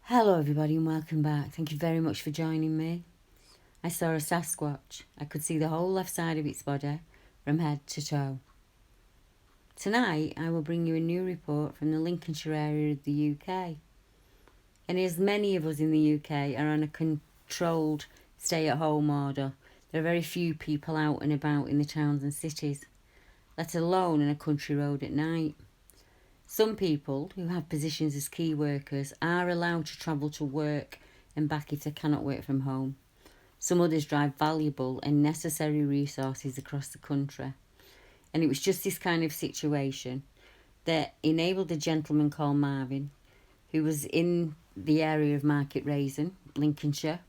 Hello everybody and welcome back. Thank you very much for joining me. I saw a Sasquatch. I could see the whole left side of its body from head to toe. Tonight I will bring you a new report from the Lincolnshire area of the UK. And as many of us in the UK are on a controlled stay-at-home order, there are very few people out and about in the towns and cities, let alone on a country road at night. Some people who have positions as key workers are allowed to travel to work and back if they cannot work from home. Some others drive valuable and necessary resources across the country. And it was just this kind of situation that enabled a gentleman called Marvin, who was in the area of Market Rasen, Lincolnshire,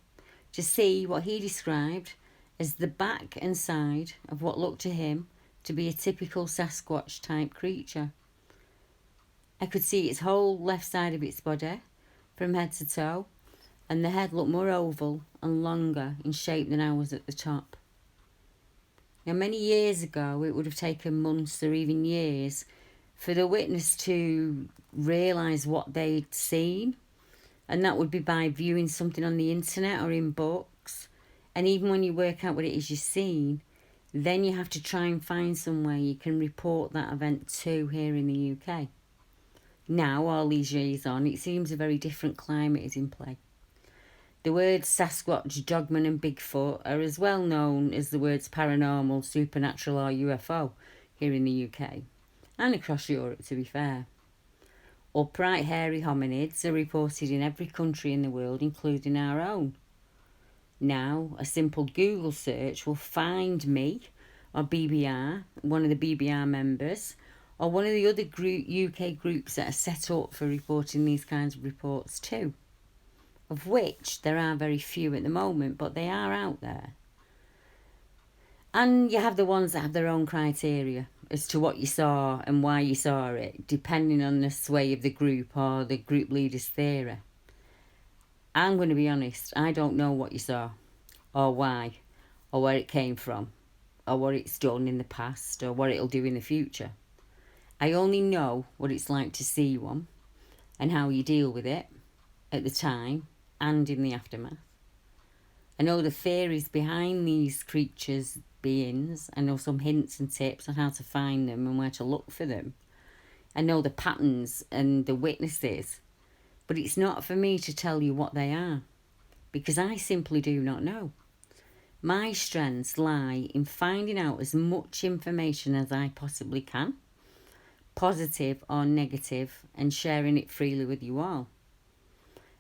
to see what he described as the back and side of what looked to him to be a typical Sasquatch type creature. I could see its whole left side of its body, from head to toe, and the head looked more oval and longer in shape than ours at the top. Now, many years ago, it would have taken months or even years for the witness to realise what they'd seen, and that would be by viewing something on the internet or in books. And even when you work out what it is you've seen, then you have to try and find somewhere you can report that event to here in the UK. Now, all these years on, it seems a very different climate is in play. The words Sasquatch, Dogman and Bigfoot are as well known as the words paranormal, supernatural or UFO here in the UK, and across Europe to be fair. Upright hairy hominids are reported in every country in the world, including our own. Now, a simple Google search will find me or BBR, one of the BBR members, or one of the other UK groups that are set up for reporting these kinds of reports too, of which there are very few at the moment, but they are out there. And you have the ones that have their own criteria as to what you saw and why you saw it, depending on the sway of the group or the group leader's theory. I'm going to be honest, I don't know what you saw, or why, or where it came from, or what it's done in the past, or what it'll do in the future. I only know what it's like to see one and how you deal with it at the time and in the aftermath. I know the theories behind these creatures, beings. I know some hints and tips on how to find them and where to look for them. I know the patterns and the witnesses, but it's not for me to tell you what they are, because I simply do not know. My strengths lie in finding out as much information as I possibly can, positive or negative, and sharing it freely with you all.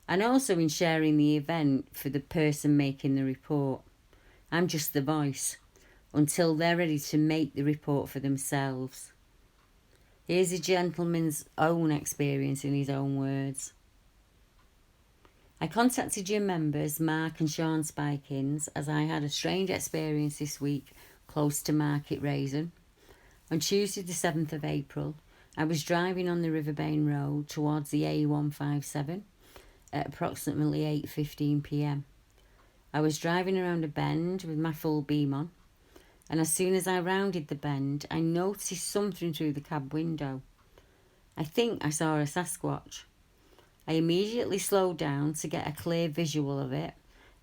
And also in sharing the event for the person making the report. I'm just the voice until they're ready to make the report for themselves. Here's a gentleman's own experience in his own words. I contacted your members, Mark and Shaun Spikings, as I had a strange experience this week close to Market Rasen. On Tuesday the 7th of April, I was driving on the River Bain road towards the A157 at approximately 8:15 p.m. I was driving around a bend with my full beam on, and as soon as I rounded the bend, I noticed something through the cab window. I think I saw a Sasquatch. I immediately slowed down to get a clear visual of it,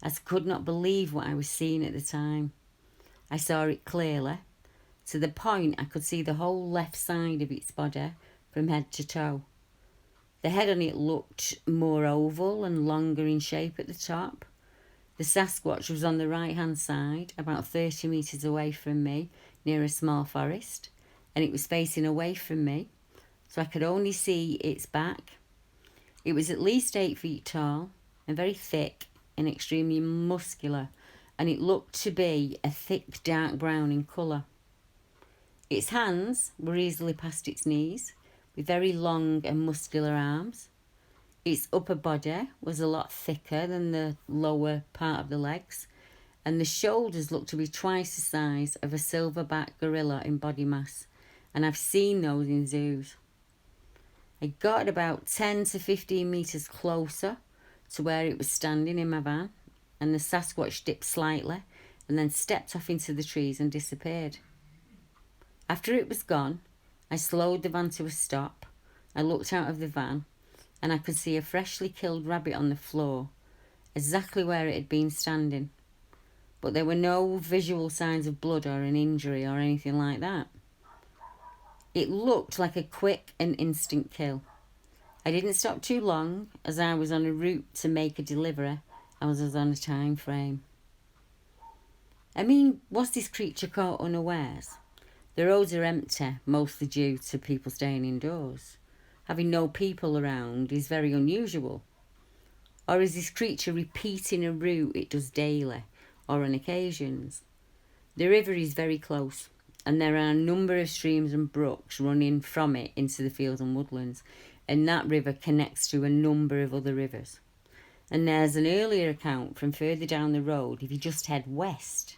as I could not believe what I was seeing at the time. I saw it clearly, to the point I could see the whole left side of its body from head to toe. The head on it looked more oval and longer in shape at the top. The Sasquatch was on the right hand side, about 30 metres away from me, near a small forest, and it was facing away from me, so I could only see its back. It was at least 8 feet tall and very thick and extremely muscular, and it looked to be a thick dark brown in colour. Its hands were easily past its knees, with very long and muscular arms. Its upper body was a lot thicker than the lower part of the legs, and the shoulders looked to be twice the size of a silverback gorilla in body mass, and I've seen those in zoos. I got about 10 to 15 metres closer to where it was standing in my van, and the Sasquatch dipped slightly and then stepped off into the trees and disappeared. After it was gone, I slowed the van to a stop. I looked out of the van and I could see a freshly killed rabbit on the floor, exactly where it had been standing. But there were no visual signs of blood or an injury or anything like that. It looked like a quick and instant kill. I didn't stop too long, as I was on a route to make a delivery and was on a time frame. I mean, was this creature caught unawares? The roads are empty, mostly due to people staying indoors. Having no people around is very unusual. Or is this creature repeating a route it does daily or on occasions? The river is very close, and there are a number of streams and brooks running from it into the fields and woodlands, and that river connects to a number of other rivers. And there's an earlier account from further down the road if you just head west.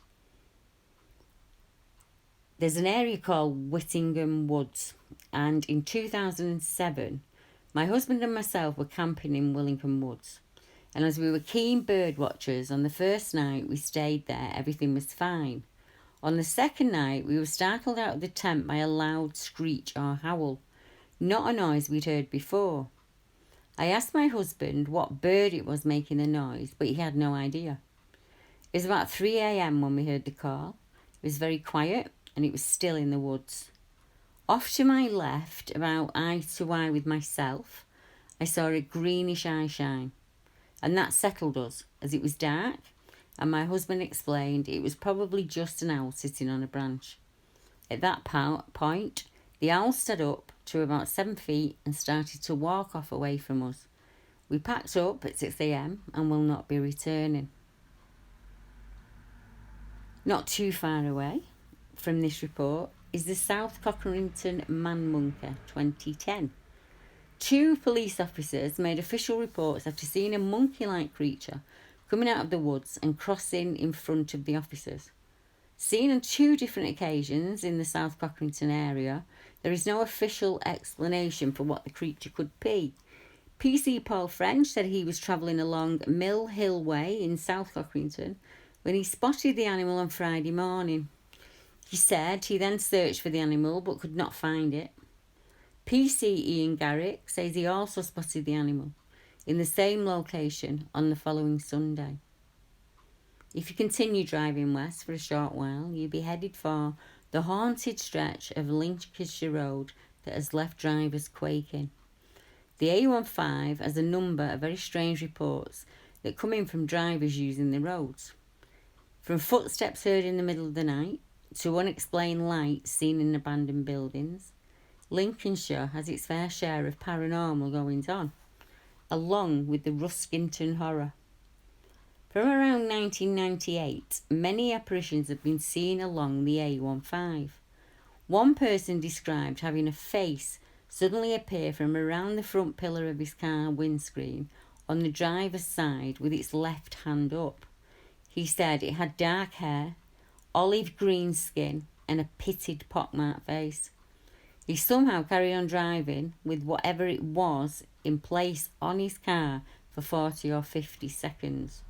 There's an area called Whittingham Woods, and in 2007, my husband and myself were camping in Whittingham Woods. And as we were keen bird watchers, on the first night we stayed there, everything was fine. On the second night, we were startled out of the tent by a loud screech or howl, not a noise we'd heard before. I asked my husband what bird it was making the noise, but he had no idea. It was about 3 a.m. when we heard the call. It was very quiet, and it was still in the woods. Off to my left, about eye to eye with myself, I saw a greenish eye shine, and that settled us, as it was dark, and my husband explained it was probably just an owl sitting on a branch. At that point, the owl stood up to about 7 feet and started to walk off away from us. We packed up at 6 a.m. and will not be returning. Not too far away from this report is the South Cockrington Man Monkey 2010. 2 police officers made official reports after seeing a monkey-like creature coming out of the woods and crossing in front of the officers. Seen on 2 different occasions in the South Cockrington area, there is no official explanation for what the creature could be. PC Paul French said he was travelling along Mill Hill Way in South Cockrington when he spotted the animal on Friday morning. He said he then searched for the animal but could not find it. PC Ian Garrick says he also spotted the animal in the same location on the following Sunday. If you continue driving west for a short while, you'll be headed for the haunted stretch of Lincolnshire Road that has left drivers quaking. The A15 has a number of very strange reports that come in from drivers using the roads. From footsteps heard in the middle of the night to unexplained lights seen in abandoned buildings, Lincolnshire has its fair share of paranormal goings on, along with the Ruskington horror. From around 1998, many apparitions have been seen along the A15. One person described having a face suddenly appear from around the front pillar of his car windscreen on the driver's side with its left hand up. He said it had dark hair, olive green skin and a pitted pockmarked face. He somehow carried on driving with whatever it was in place on his car for 40 or 50 seconds.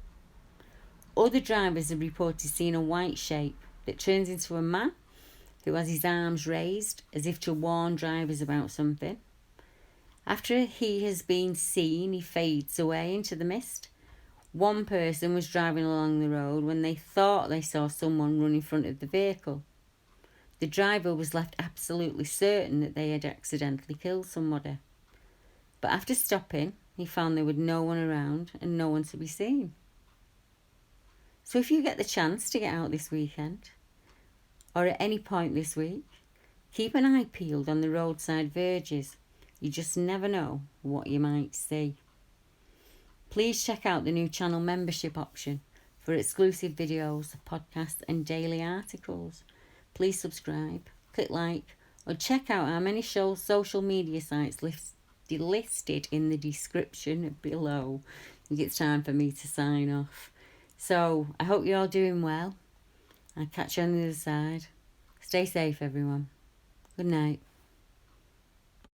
Other drivers have reported seeing a white shape that turns into a man who has his arms raised as if to warn drivers about something. After he has been seen, he fades away into the mist. One person was driving along the road when they thought they saw someone run in front of the vehicle. The driver was left absolutely certain that they had accidentally killed somebody. But after stopping, he found there was no one around and no one to be seen. So if you get the chance to get out this weekend, or at any point this week, keep an eye peeled on the roadside verges. You just never know what you might see. Please check out the new channel membership option for exclusive videos, podcasts and daily articles. Please subscribe, click like, or check out our many social media sites listed in the description below. I think it's time for me to sign off. So, I hope you're all doing well. I'll catch you on the other side. Stay safe, everyone. Good night.